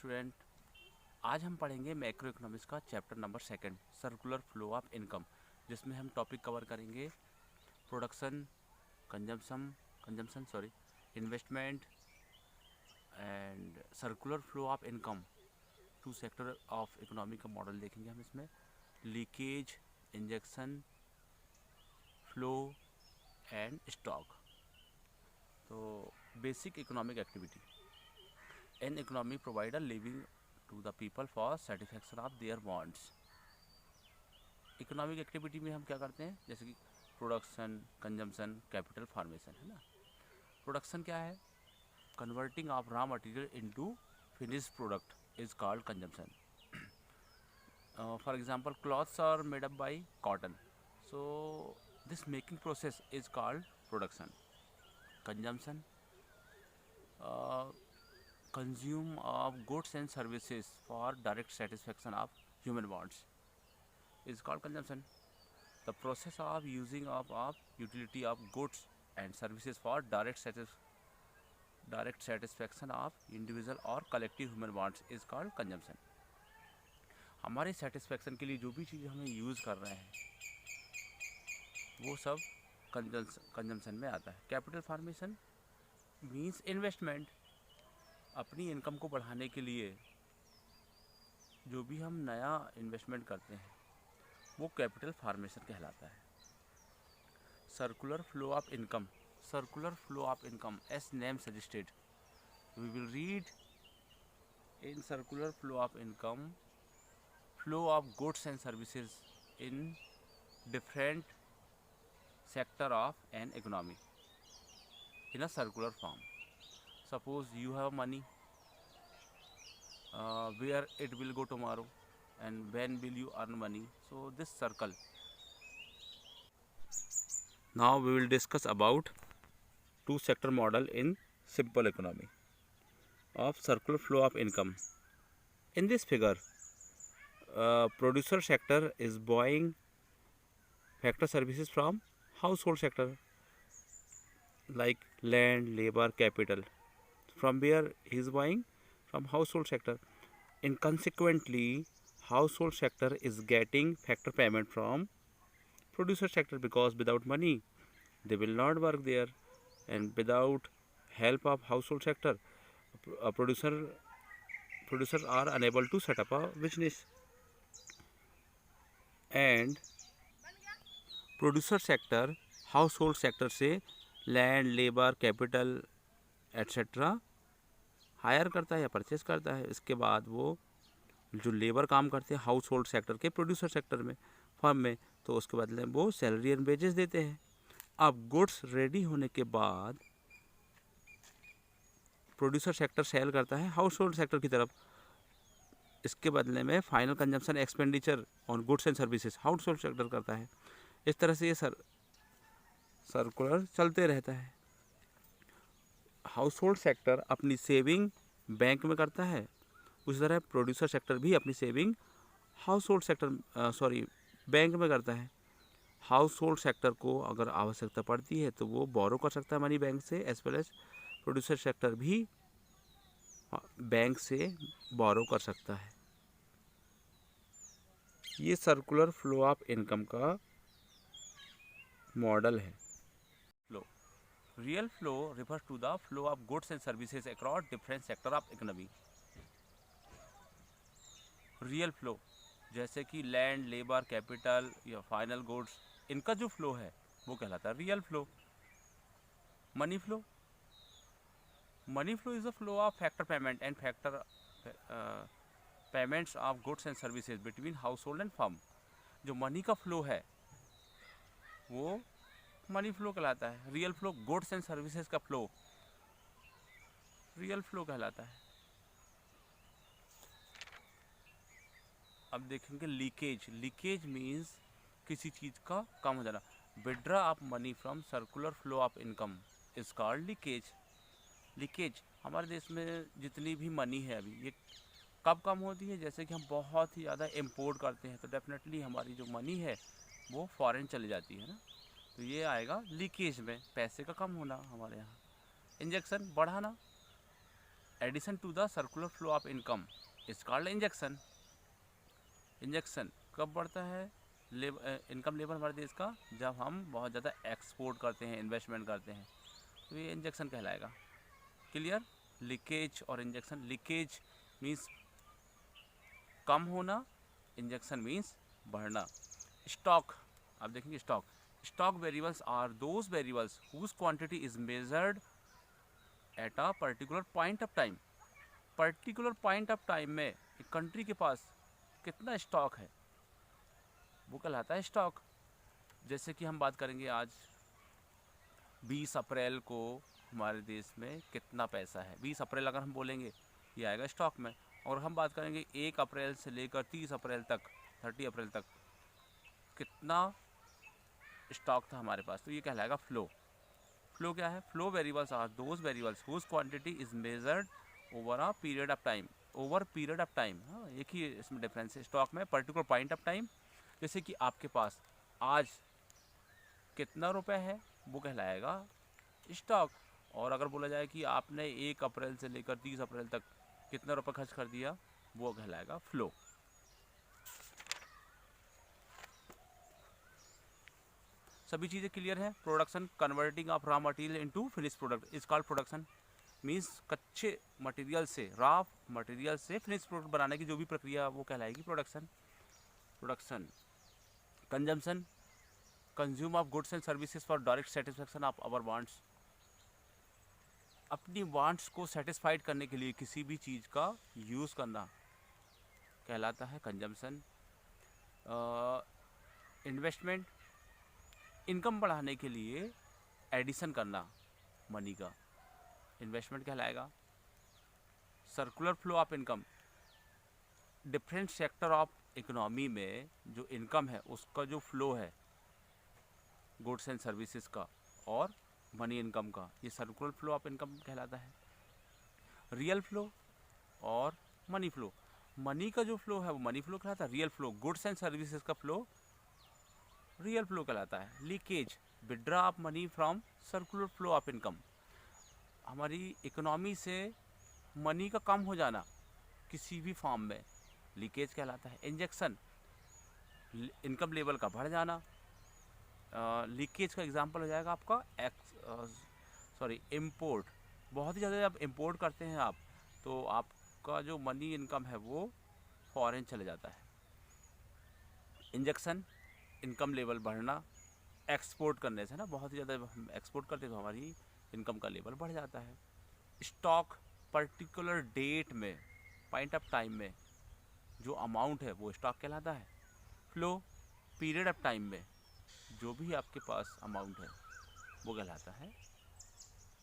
Student, आज हम पढ़ेंगे मैक्रो इकोनॉमिक्स का chapter number 2 circular flow of income, जिसमें हम टॉपिक कवर करेंगे production, consumption, investment and circular flow of income. Two sector of economy का मॉडल देखेंगे हम इसमें, leakage, injection, flow and stock. तो basic economic activity, an economy provide a living to the people for satisfaction of their wants. Economic activity में हम क्या करते हैं, जैसे कि प्रोडक्शन, कंजम्पशन, कैपिटल फॉर्मेशन, है ना। प्रोडक्शन क्या है? Converting of raw material into finished product is called consumption. For example, clothes are made up by cotton, so this making process is called production. Consumption, consume of goods and services for direct satisfaction of human wants is called consumption. The process of using of utility of goods and services for direct satisfaction of individual or collective human wants is called consumption. हमारे satisfaction के लिए जो भी चीज़ हमें use कर रहे हैं वो सब कंजम्पशन में आता है। Capital formation means investment. अपनी इनकम को बढ़ाने के लिए जो भी हम नया इन्वेस्टमेंट करते हैं वो कैपिटल फॉर्मेशन कहलाता है। Circular flow of income, circular flow of income as name suggested, we will read in circular flow of income, flow of goods and services in different sector of an economy in a circular form. Suppose you have money, where it will go tomorrow and when will you earn money, so this circle. Now we will discuss about two sector model in simple economy of circular flow of income. In this figure, producer sector is buying factor services from household sector like land, labor, capital. From where he is buying? From household sector. And consequently, household sector is getting factor payment from producer sector, because without money they will not work there, and without help of household sector, producers are unable to set up a business. And producer sector household sector से land, labour, capital etcetera hire करता है या purchase करता है। इसके बाद वो जो लेबर काम करते हैं हाउस होल्ड सेक्टर के प्रोड्यूसर सेक्टर में, फर्म में, तो उसके बदले में वो सैलरी एंड वेजेस देते हैं। अब गुड्स रेडी होने के बाद प्रोड्यूसर सेक्टर सेल करता है हाउस होल्ड सेक्टर की तरफ। इसके बदले में final consumption expenditure on goods and services house hold sector करता है। इस तरह से ये सर्कुलर चलते रहता है। हाउस होल्ड सेक्टर अपनी सेविंग बैंक में करता है, उसी तरह प्रोड्यूसर सेक्टर भी अपनी saving house hold sector bank में करता है। हाउस होल्ड सेक्टर को अगर आवश्यकता पड़ती है तो वो बोरो कर सकता है मनी बैंक से, as well as producer sector भी बैंक से बोरो कर सकता है। ये सर्कुलर फ्लो ऑफ इनकम का मॉडल है। Flow, real flow refers to the flow of goods and services across different sector of economy. Real flow जैसे कि लैंड, लेबर, कैपिटल या फाइनल गुड्स, इनका जो फ्लो है वो कहलाता है real flow. Money flow, money flow is a flow of factor payment and factor payments of goods and services between house hold and firm. जो मनी का flow है वो मनी फ्लो कहलाता है। Real flow, goods and services का flow real flow कहलाता है। अब देखेंगे लीकेज। लीकेज मीन्स किसी चीज़ का कम हो जाना। Withdraw of money from circular flow of income is called leakage. Leakage, हमारे देश में जितनी भी मनी है अभी ये कब कम होती है? जैसे कि हम बहुत ही ज़्यादा इम्पोर्ट करते हैं तो डेफिनेटली हमारी जो मनी है वो फॉरेन चली जाती है ना, तो ये आएगा लीकेज में, पैसे का कम होना हमारे यहाँ। इंजेक्शन, बढ़ाना, addition to the circular flow of income is called injection. Injection कब बढ़ता है इनकम लेवल हमारे देश का, जब हम बहुत ज़्यादा एक्सपोर्ट करते हैं, इन्वेस्टमेंट करते हैं, तो ये इंजेक्शन कहलाएगा। क्लियर? लीकेज और इंजेक्शन, लीकेज मीन्स कम होना, इंजेक्शन मीन्स बढ़ना। स्टॉक, आप देखेंगे stock variables are those variables whose quantity is measured at a particular point of time. Particular point of time में एक कंट्री के पास कितना स्टॉक है वो कहलाता है स्टॉक। जैसे कि हम बात करेंगे आज 20 अप्रैल को हमारे देश में कितना पैसा है, 20 अप्रैल अगर हम बोलेंगे ये आएगा स्टॉक में। और हम बात करेंगे 1 अप्रैल से लेकर 30 अप्रैल तक, 30 अप्रैल तक कितना स्टॉक था हमारे पास, तो ये कहलाएगा फ्लो। फ्लो क्या है? Flow variables are those variables whose quantity is measured over a period of time. Over period of time, हाँ एक ही इसमें डिफरेंस है। स्टॉक में पर्टिकुलर पॉइंट ऑफ टाइम, जैसे कि आपके पास आज कितना रुपए है वो कहलाएगा स्टॉक। और अगर बोला जाए कि आपने 1 अप्रैल से लेकर 30 अप्रैल तक कितना रुपए खर्च कर दिया, वो कहलाएगा फ्लो। सभी चीज़ें क्लियर हैं? Production, converting of raw material into finish product is called production. Means कच्चे मटेरियल से, रॉ मटेरियल से फिनिश प्रोडक्ट बनाने की जो भी प्रक्रिया वो कहलाएगी production. Production. Consumption, consume of goods and services for direct satisfaction of our wants. अपनी वांट्स को सेटिस्फाइड करने के लिए किसी भी चीज़ का यूज़ करना कहलाता है कंजम्पशन। इन्वेस्टमेंट, इनकम बढ़ाने के लिए एडिशन करना मनी का, इन्वेस्टमेंट कहलाएगा। Circular flow of income, different sector of economy में जो इनकम है उसका जो फ्लो है गुड्स एंड सर्विसेज का और मनी इनकम का, ये सर्कुलर फ्लो ऑफ इनकम कहलाता है। रियल फ्लो और मनी फ्लो, मनी का जो फ्लो है वो मनी फ्लो कहलाता है। Real flow, goods and services का फ्लो रियल फ्लो कहलाता है। Leakage, withdraw of money from circular flow of income, हमारी इकोनॉमी से मनी का कम हो जाना किसी भी फॉर्म में लीकेज कहलाता है। इंजेक्शन, इनकम लेवल का बढ़ जाना। लीकेज का एग्जांपल हो जाएगा आपका इम्पोर्ट। बहुत ही ज़्यादा जब इम्पोर्ट करते हैं आप, तो आपका जो मनी इनकम है वो फॉरेन चले जाता है। इंजेक्शन, इनकम लेवल बढ़ना। एक्सपोर्ट करने से ना, बहुत ही ज़्यादा हम एक्सपोर्ट करते हैं तो हमारी इनकम का लेवल बढ़ जाता है। स्टॉक, पर्टिकुलर डेट में, पॉइंट ऑफ टाइम में जो अमाउंट है वो स्टॉक कहलाता है। फ्लो, पीरियड ऑफ टाइम में जो भी आपके पास अमाउंट है वो कहलाता है